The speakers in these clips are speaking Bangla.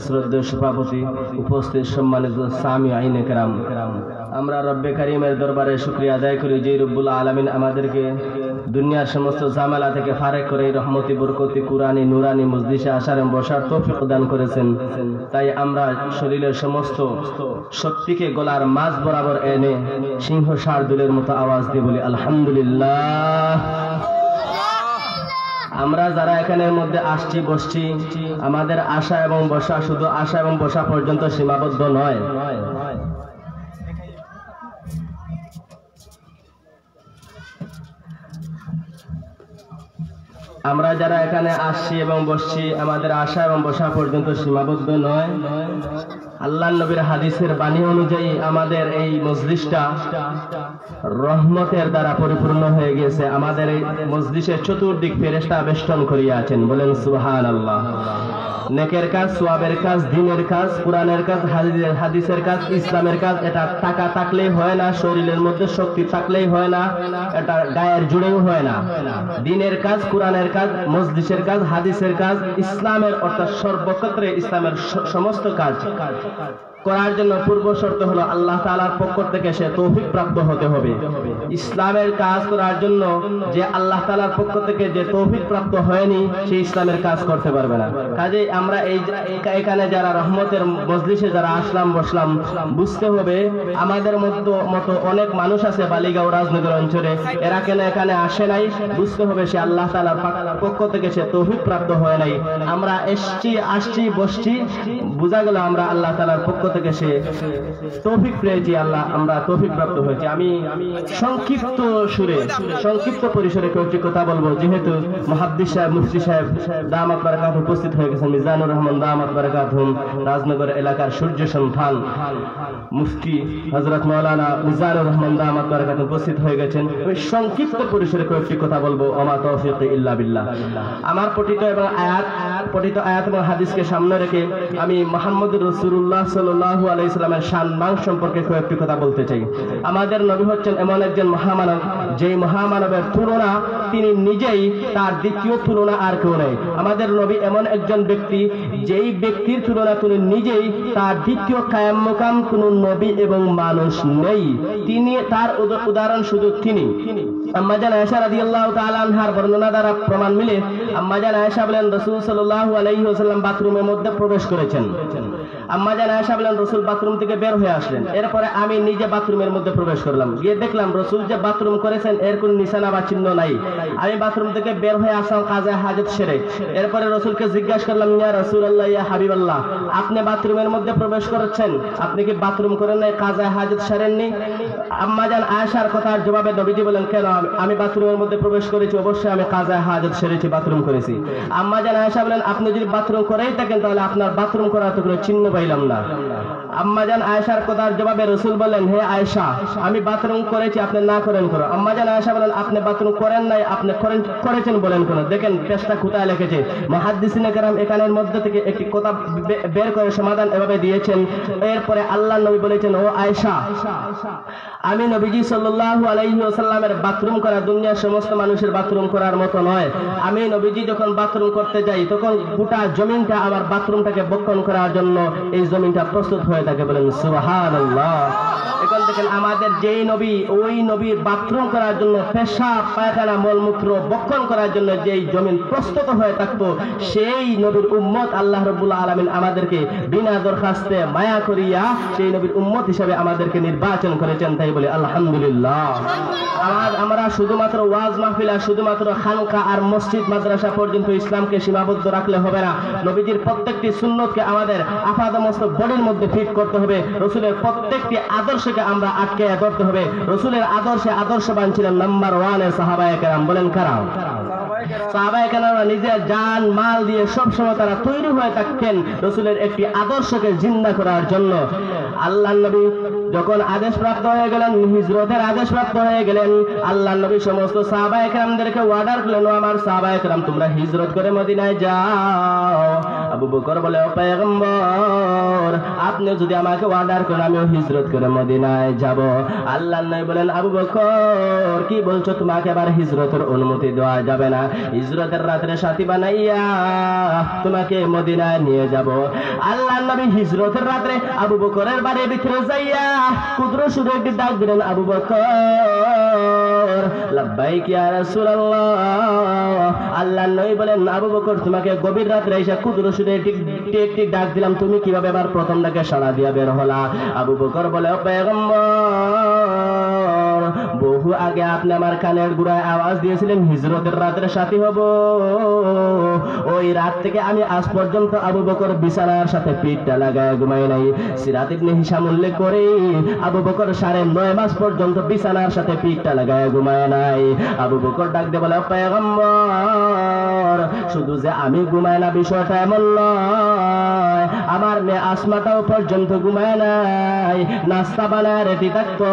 শ্রদ্ধেয় সভাপতি, উপস্থিত সম্মানিত সামিঈনে কেরাম, আমরা রব্বে কারীমের দরবারে শুকরিয়া আদায় করি যে রব্বুল আলামিন আমাদেরকে দুনিয়ার সমস্ত ঝামেলা থেকে ফারেক করে রহমতি বরকতি কুরআনি নুরানি মজলিসে আসার এবং বসার তৌফিক দান করেছেন। তাই আমরা শরীরের সমস্ত শক্তিকে গলার মাঝ বরাবর এনে সিংহ শার্দুলের মতো আওয়াজ দিয়ে বলি আলহামদুলিল্লাহ। আমরা যারা এখানের মধ্যে আসছি বসছি, আমাদের আশা এবং বসা শুধু আশা এবং বসা পর্যন্ত সীমাবদ্ধ নয়। আমরা যারা এখানে আসছি এবং বসছি, আমাদের আশা এবং বসা পর্যন্ত সীমাবদ্ধ নয়। আল্লাহর নবীর হাদিসের বাণী অনুযায়ী আমাদের এই মজলিসটা রহমতের দ্বারা পরিপূর্ণ হয়ে গেছে। আমাদের এই মজলিসের চতুর্দিক ফেরেশতা বেষ্টন করিয়া আছেন, বলেন সুবহানাল্লাহ। নেকের কাজ, সোয়াবের কাজ, দ্বীনের কাজ, কোরআনের কাজ, হাদিসের কাজ, ইসলামের কাজ, এটা টাকা থাকলেই হয় না, শরীরের মধ্যে শক্তি থাকলেই হয় না, এটা গায়ের জুড়েও হয় না। দ্বীনের কাজ, কোরআনের কাজ, মজলিসের কাজ, হাদিসের কাজ, ইসলামের অর্থাৎ সর্বক্ষেত্রে ইসলামের সমস্ত কাজ করার জন্য পূর্ব শর্ত হলো আল্লাহ তাআলার পক্ষ থেকে সে তৌফিক প্রাপ্ত হতে হবে। ইসলামের কাজ করার জন্য যে আল্লাহ তাআলার পক্ষ থেকে যে তৌফিক প্রাপ্ত হয়নি, সে ইসলামের কাজ করতে পারবে না। কাজেই আমরা এখানে যারা রহমতের মজলিসে যারা আসলাম বসলাম, বুঝতে হবে আমাদের মতো অনেক মানুষ আছে বালিগাঁও রাজনগর অঞ্চলে, এরা কেন এখানে আসে নাই, বুঝতে হবে সে আল্লাহ তাআলার পক্ষ থেকে সে তৌফিক প্রাপ্ত হয় নাই। আমরা আসছি বসছি, বোঝা গেল আমরা আল্লাহ তাআলার পক্ষ থেকে সে তৌফিক পেয়েছি, আল্লাহ আমরা তৌফিক প্রাপ্ত হয়েছি। আমি সংক্ষিপ্ত সুরে সংক্ষিপ্ত পরিসরে কয়েকটি কথা বলবো, যেহেতু মুহাদ্দিস সাহেব মুফতি সাহেব দামাত বারাকাতুহু উপস্থিত হয়ে গেছেন। মিজানুর রহমান দামাত বারাকাতুহু রাজনগর এলাকার সূর্য সন্তান মুফতি হযরত মাওলানা মিজানুর রহমান দামাত বারাকাতুহু উপস্থিত হয়ে গেছেন। আমি সংক্ষিপ্ত পরিসরে কয়েকটি কথা বলবো। ওমা তৌফিক ইল্লা বিল্লাহ। আমার পঠিত আয়াত এবং হাদিসকে সামনে রেখে আমি মুহাম্মদুর রাসূলুল্লাহ সাল্লাল্লাহু আলাইহি সাল্লামের সম্মান সম্পর্কে কয়েকটি কথা বলতে চাই। আমাদের নবী হচ্ছেন এমন একজন মহামানব, যেই মহামানবের তুলনা তিনি নিজেই, তার দ্বিতীয় তুলনা আর কেউ নেই। আমাদের নবী এমন একজন ব্যক্তি, যেই ব্যক্তির তুলনা তিনি নিজেই, তার দ্বিতীয় কায়াম মুকাম কোন নবী এবং মানুষ নেই। তিনি তার উদাহরণ শুধু তিনি। আম্মা জান আয়েশা রাদিয়াল্লাহু তাআলা আনহার বর্ণনা দ্বারা প্রমাণ মিলে, আম্মা জান আয়েশা বলেন রাসূল সাল্লাল্লাহু আলাইহি ওয়াসাল্লাম বাথরুমের মধ্যে প্রবেশ করেছেন। আম্মা জান আয়েশা বলেন রাসূল বাথরুম থেকে বের হয়ে আসলেন। এরপরে আমি নিজে বাথরুমের মধ্যে প্রবেশ করলাম, গিয়ে দেখলাম রাসূল যে বাথরুম করেছেন এর কোনো নিশানা বা চিহ্ন নাই। আমি বাথরুম থেকে বের হয়ে আসলাম কাজা হাজত সেরে। এরপরে রাসূলকে জিজ্ঞাসা করলাম, ইয়া রাসূলুল্লাহ, ইয়া হাবিবাল্লাহ, আপনি বাথরুমের মধ্যে প্রবেশ করেছেন, আপনি কি বাথরুম করেন নাই, কাজা হাজত সেরেননি? আম্মা জান আয়েশার কথার জবাবে নবীজি বলেন, কেন, আমি বাথরুমের মধ্যে প্রবেশ করেছি, অবশ্যই আমি কাজা হাজত সেরেছি, বাথরুম করেছি। আম্মা জান আয়েশা বলেন, আপনি যদি বাথরুম করেই থাকেন তাহলে আপনার বাথরুম করার তো কোনো চিহ্ন পাইলাম না। আম্মা জান আয়েশার কথার জবাবে রাসূল বলেন, হে আয়েশা, আমি বাথরুম করেছি, আপনি না করেন করো। আম্মা জান আয়েশা বলেন, আপনি বাথরুম করেন নাই, আপনি করেছেন বলেন কেন? দেখেন পেশটা কোথায় লিখেছে। মুহাদ্দিসিনে কেরাম এখানের মধ্যে থেকে একটি কথা বের করে সমাধান এভাবে দিয়েছেন। এরপরে আল্লাহর নবী বলেছেন, ও আয়েশা, আমি নবীজি সাল্লাল্লাহু আলাইহি ওয়াসাল্লামের বাথরুম করা দুনিয়ার সমস্ত মানুষের বাথরুম করার মতো নয়। আমি নবীজি যখন বাথরুম করতে যাই, তখন গোটা জমিনটা আমার বাথরুমটাকে বক্ষণ করার জন্য এই জমিনটা প্রস্তুত হয়ে থাকে, বলেন সুবহানাল্লাহ। এখন দেখেন আমাদের যেই নবী, ওই নবীর বাথরুম করার জন্য, পেশাব পায়খানা মলমূত্র বক্ষণ করার জন্য যেই জমিন প্রস্তুত হয়ে থাকতো, সেই নবীর উম্মত আল্লাহ রাব্বুল আলামিন আমাদেরকে বিনা দরখাস্তে মায়া করিয়া সেই নবীর উম্মত হিসেবে আমাদেরকে নির্বাচন করেছেন। তাই বলি আলহামদুলিল্লাহ। আমরা শুধুমাত্র ওয়াজ মাহফিল আর শুধুমাত্র খানকা আর মসজিদ মাদ্রাসা পর্যন্ত ইসলামকে সীমাবদ্ধ রাখলে হবে না। নবীজির প্রত্যেকটি সুন্নতকে আমাদের আপাদমস্ত বডির মধ্যে ফিট করতে হবে। রসুলের প্রত্যেকটি আদর্শকে আমরা আটকে ধরতে হবে। রসুলের আদর্শে আদর্শবান ছিলেন নাম্বার 1 এর সাহাবায়ে কেরাম, বলেন কারা? সাহাবায়ে কেরামরা নিজের জান মাল দিয়ে সবসময় তারা তৈরি হয়ে থাকতেন রসুলের একটি আদর্শকে জিন্দা করার জন্য। আল্লাহর নবী যখন আদেশ প্রাপ্ত হয়ে গেলেন, হিজরতের আদেশ প্রাপ্ত হয়ে গেলেন, আল্লাহর নবী সমস্ত সাহাবায়ে কেরামদেরকে অর্ডার করলেন, ও আমার সাহাবায়ে কেরাম, তোমরা হিজরত করে মদিনায় যাও। আবু বকর বলে, ও পয়গম্বর, আপনি যদি আমাকে অর্ডার করেন আমিও হিজরত করে মদিনায় যাব। আল্লাহর নবী বলেন, আবু বকর, কি বলছো, তোমাকে আবার হিজরতের অনুমতি দেওয়া যাবে না। হিজরতের রাত্রে সাথী বানাইয়া তোমাকে মদিনায় নিয়ে যাব। আল্লাহর নবী হিজরতের রাত্রে আবু বকরের বাড়ির ভিতরে যাইয়া ক্ষুদ্র সুরে একটি ডাক দিলেন, আবু বকর, লাব্বাইক ইয়া রাসূলুল্লাহ। আল্লাহর নবী বলেন, আবু বকর, তোমাকে গভীর রাত্রে এসে ক্ষুদ্র সুরে একটি ডাক দিলাম, তুমি কিভাবে আবার প্রথম ডাকে সাড়া দিয়া বের হলা? আবু বকর বলে, ও পয়গম্বর, বহু আগে আপনি আমার কানের গুড়ায় আওয়াজ দিয়েছিলেন হিজরতের রাত্রে সাথী হব। ওই রাত থেকে আমি আজ পর্যন্ত আবু বকর বিছানার সাথে পিঠটা লাগায় ঘুমাই নাই। সিরাত ইবনে হিশাম উল্লেখ করে আবু বকর 9.5 মাস পর্যন্ত বিছানার সাথে পিঠটা লাগায় ঘুমায় নাই। আবু বকর ডাক দিয়ে বলে, পয়গম্বর, শুধু যে আমি ঘুমায় না বিষয়টা এমন নয়, আমার মেয়ে আসমাটাও পর্যন্ত ঘুমায় নাই, নাস্তা বানায় রেডি থাকতো,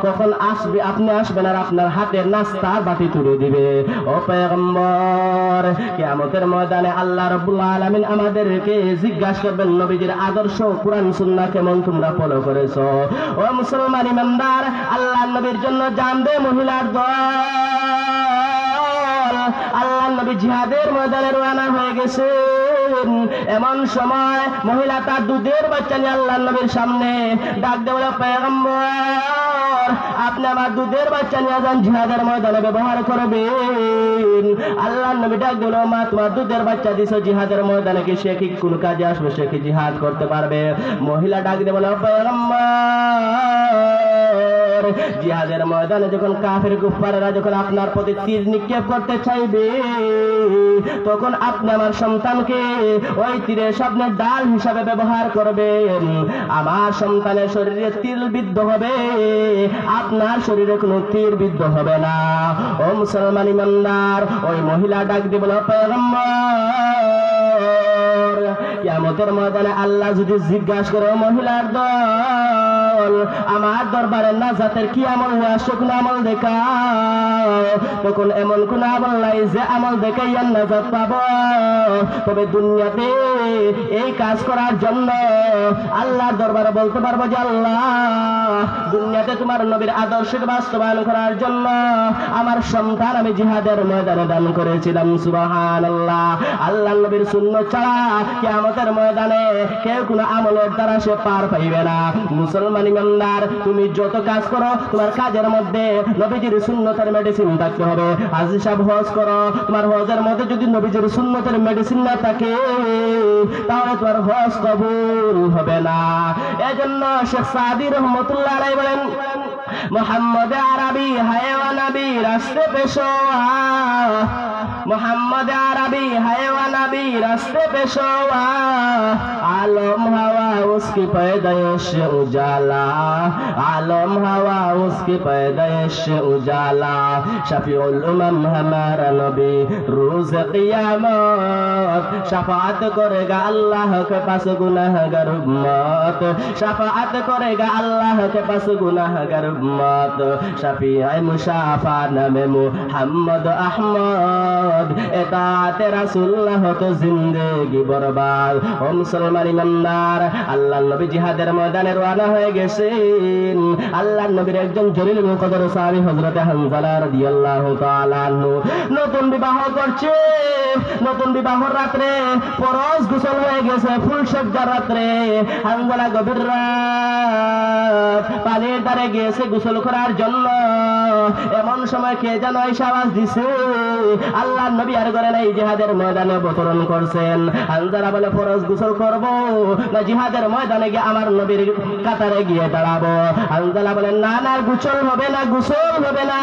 কখন আসবে আপনি আসবেন আর আপনার হাতের নাস্তার বাটি তুলে দিবে। ও পয়গম্বর, কিয়ামতের ময়দানে আল্লাহ রাব্বুল আলামিন আমাদেরকে জিজ্ঞাসা করবেন, নবীজির আদর্শ কোরআন সুন্নাহ কেমন তোমরা ফলো করেছো? ও মুসলমান ইমানদার, আল্লাহর নবীর জন্য জান দে মহিলার দল। আল্লাহর নবী জিহাদের ময়দানে রওনা হয়ে গেছেন। এমন সময় মহিলা তার দুধের বাচ্চা নিয়ে আল্লাহর নবীর সামনে ডাক দিয়ে বলে, পয়গম্বর, আপনি আমার দুধের বাচ্চা নিয়ে যান, জিহাদের ময়দানে ব্যবহার করবেন। আল্লাহর নবী ডাক দিল, মা, তোমার দুধের বাচ্চা দিছো জিহাদের ময়দানে, কি সে কি কোন কাজে আসবে? সে কি জিহাদ করতে পারবে? মহিলা ডাক দিয়ে বলে, পয়গম্বর, জিহাদের ময়দানে যখন কাফের কুফারেরা যখন আপনার প্রতি তীর নিক্ষেপ করতে চাইবে, তখন আপনি আমার সন্তানকে ওই তীরের সামনে ডাল হিসাবে ব্যবহার করবেন। আমার সন্তানের শরীরে তীর বিদ্ধ হবে, আপনার শরীরে কোনো তীর বিদ্ধ হবে না। ও মুসলমান ইমানদার, ওই মহিলা ডাক দিয়ে বলে, পয়গম্বর, কিয়ামতের ময়দানে আল্লাহ যদি জিজ্ঞাসা করে, মহিলার দল, আমার দরবারে নাজাতের কি আমল নিয়ে আসছো? কোন আমল দেখাও। তখন এমন কোন আমল নাই যে আমল দেখাইয়া নাজাত পাবো। তবে দুনিয়াতে এই কাজ করার জন্য আল্লাহর দরবারে বলতে পারবো যে, আল্লাহ, দুনিয়াতে তোমার নবীর আদর্শের বাস্তবায়ন করার জন্য আমার সন্তান আমি জিহাদের ময়দানে দান করেছিলাম। সুবহানাল্লাহ। আল্লাহর নবীর সুন্নাত ছাড়া কিয়ামতের ময়দানে কেউ কোনো আমলের দ্বারা সে পার পাইবে না। মুসলমান ইমানদার, তুমি যত কাজ করো তোমার কাজের মধ্যে নবীজির সুন্নতের মেডিসিন থাকতে হবে। হাজী সাহেব হজ করো, তোমার হজের মধ্যে যদি নবীজির সুন্নতের মেডিসিন না থাকে তাহলে তোমার হজ কবুল হবে না। এজন্য শেখ সাদি রহমতুল্লাহ আলাইহি বলেন, মোহাম্মদ আরবি হায়ওয়া নবী রাস্তে পেশোয়া, মোহাম্মদ আরবি হায়ওয়া নবী রাস্তে পেশোয়া, आलम हवा उसकी पैदाइश उजाला, आलम हवा उसकी पैदाइश उजाला, शफीउल उम्म हमारा नबी रोज क़ियामत शफाअत करेगा अल्लाह के पास गुनाहगार उम्मत, शफाअत करेगा अल्लाह के पास गुनाहगार उम्मत, शफीए मुशाफा नामे मुहम्मद अहमद, इताअत रसूल ना हो तो जिंदगी बर्बाद। ओ मुसलमान ইমানদার, আল্লাহর নবী জিহাদের ময়দানে রওনা হয়ে গেছেন। আল্লাহর নবীর একজন জলিল মুকদ্দর সাহাবী হযরত হানজালা রাদিয়াল্লাহু তাআলা আনহু নতুন বিবাহ করছে। নতুন বিবাহর রাত্রে ফরজ গোসল হয়ে গেছে, ফুল সজ্জার রাত্রে হানজালা গভীর রাত পানির ধারে গিয়েছে গোসল করার জন্য। এমন সময় কে যেন এসে আওয়াজ দিছে, আল্লাহর নবী আর ঘরে নাই, জিহাদের ময়দানে অবতরণ করছেন। হানজালা বলে, ফরজ গোসল করব না জিহাদের ময়দানে গিয়ে আমার নবীর কাতারে গিয়ে দাঁড়াবো? হানজালা বলেন, না না, গোসল হবে না, গোসল হবে না,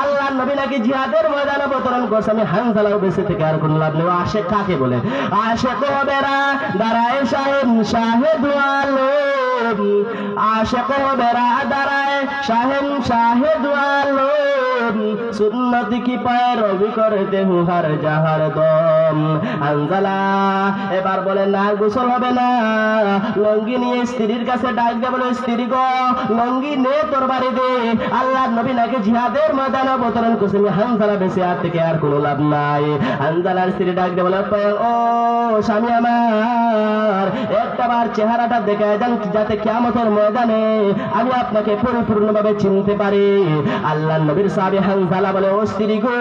আল্লাহর নবী নাকি জিহাদের ময়দানে অবতরণ করছে। আমি হানজালাও বেঁচে থেকে আর কোন লাভ নেই। আশেক কাকে বলে? আশেক হবে না দাঁড়ায় শাহেদ শাহেদ আলম, আশেক হবে না দাঁড়ায় শাহেদ শাহেদ আলম, সুন্নত কি पैरवी करते हूँ हर जहर दम। হানজালা এবার বলে, না গোসল হবে না। লঙ্গি নিয়ে স্ত্রীর কাছে ডাক দিয়ে বলে, স্ত্রী গো, লঙ্গি নে তোর বাড়ি দে, আল্লাহর নবী নাকি জিহাদের ময়দানে অবতরণ করছে। হানজালা বেঁচে আর থেকে আর কোনো লাভ নাই। হানজালার স্ত্রী ডাক দিয়ে বলে, ও স্বামী আমার, একটাবার চেহারাটা দেখে যান যাতে কিয়ামতের ময়দানে আমি আপনাকে পরিপূর্ণভাবে চিনতে পারি। আল্লাহর নবীর সাহাবী হানজালা বলে, ও স্ত্রী গো,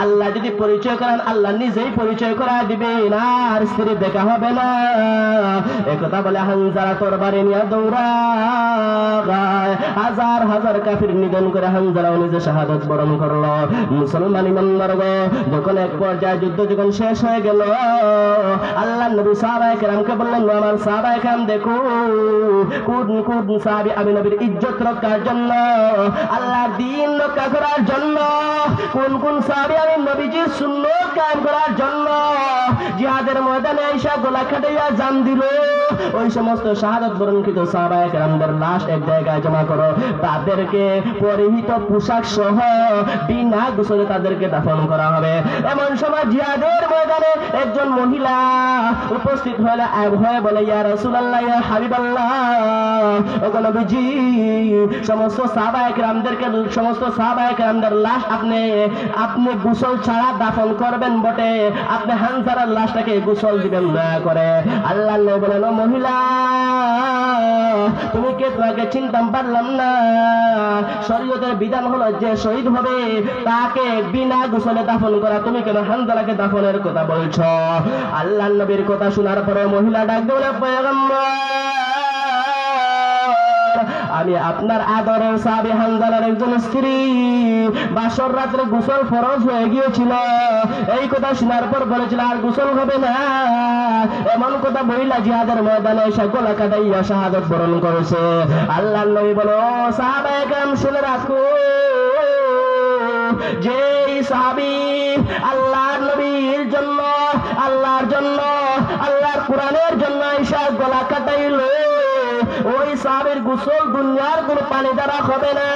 আল্লাহ যদি পরিচয় করান আল্লাহ নিজেই পরিচয় করা দিবেন, আর স্ত্রী দেখা হবে না। একথা বলে হানজালা তরবারি নিয়ে দৌড়ায়, হাজার হাজার কাফির নিধন করে হানজালাও নিজে শাহাদাত বরণ করলো। মুসলমান ইমানদারগণ, যখন এক পর্যায়ে যুদ্ধ যখন শেষ হয়ে গেল, আল্লাহ নবী সাহাবায়ে কেরামকে বললেন, আমার সাহাবায়ে কেরাম দেখো কোন কোন সাহাবী আমি নবীর ইজ্জত রক্ষার জন্য, আল্লাহর দ্বীন রক্ষা করার জন্য, কোন কোন সাহাবী আমি নবীজির সুন্নাত কায়েম করার জন্য জিহাদের ময়দানে আয়েশা গলা কাটাইয়া জান দিল। ওই সমস্ত শাহাদাত বরণকৃত সাহাবায়ে কেরামদের লাশ এক জায়গায় জমা করো, তাদেরকে পরিহিত পোশাক সহ বিনা গোসলে তাদেরকে দাফন করা হবে। এমন সময় জিহাদের ময়দানে একজন মহিলা উপস্থিত হয়ে বলে, ইয়া রাসূলুল্লাহ, ইয়া হাবিবাল্লাহ, ওগো নবীজি, সমস্ত সাহাবায়ে কেরামদের লাশ আপনি গোসল ছাড়া দাফন করবেন বটে, আপনি হানজালার লাশটাকে গোসল দিবেন না করে। আল্লাহ নবী বলেন, ও মহিলা, তুমি কে? তোমাকে চিনতাম পারলাম না। শরীয়তের বিধান হলো যে শহীদ হবে তাকে বিনা গোসলে দাফন করা, তুমি কেন হানজালাকে দাফনের কথা বলছো? আল্লাহ নবীর কথা শোনার পরে মহিলা ডাক দিয়ে, পয়গম্বর, আমি আপনার আদরের সাহাবী হানজালার একজন স্ত্রী, বাসর রাত্রে গোসল ফরজ হয়ে গিয়েছিল, এই কথা শোনার পর বলেছিল আর গোসল হবে না। এমন কথা বইলা জিহাদের ময়দানে এসে গলা কাটাইয়া শাহাদাত বরণ করেছে। আল্লাহর নবী বলে, ও সাহাবায়ে কেরাম, শুনে রাখো, যে সাহাবী আল্লাহর নবীর জন্য, আল্লাহর কোরআনের জন্য এসে গলা কাটাইল, ওই সাহাবীর গোসল দুনিয়ার কোন পানি দ্বারা হবে না,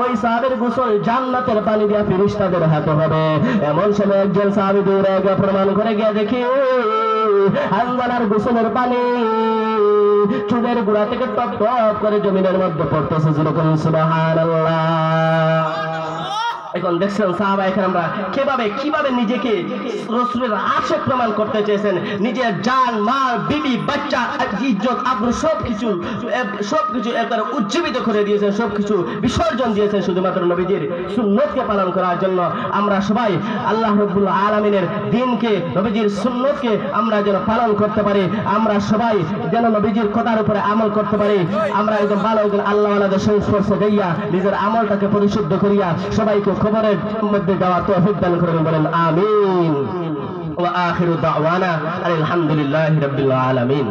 ওই সাহাবীর গোসল জান্নাতের পানি দিয়া ফেরেশতাদের হাতে হবে। এমন সময় একজন সাহাবী দৌড়ে গিয়ে প্রমাণ করে গিয়ে দেখি হানজালার গোসলের পানি চুলের গোড়া থেকে টপ টপ করে জমিনের মধ্যে পড়তেছে। যেরকম সুবহানাল্লাহ। এখন দেখছেন সাহাবায়ে কেরামরা কিভাবে নিজেকে রাসূলের আশিক প্রমাণ করতে চেয়েছেন, নিজের জান, মাল, বিবি, বাচ্চা, ইজ্জত, আবরু সবকিছু একবার উজ্জীবিত করে দিয়েছেন, সবকিছু বিসর্জন দিয়েছেন শুধুমাত্র নবীজির সুন্নতকে পালন করার জন্য। আমরা সবাই আল্লাহ রাব্বুল আলামিনের দ্বীনকে, নবীজির সুন্নতকে আমরা যেন পালন করতে পারি, আমরা সবাই যেন নবীজির কথার উপরে আমল করতে পারি। আমরা একদম ভালো একজন আল্লাহওয়ালাদের সংস্পর্শে যাইয়া নিজের আমলটাকে পরিশুদ্ধ করিয়া সবাইকে খবরের মধ্যে যাওয়ার তৌফিক দান করবেন, বলেন আমিন। ওয়া আখিরু দাওয়ানা আলহামদুলিল্লাহি রাব্বিল আলামিন।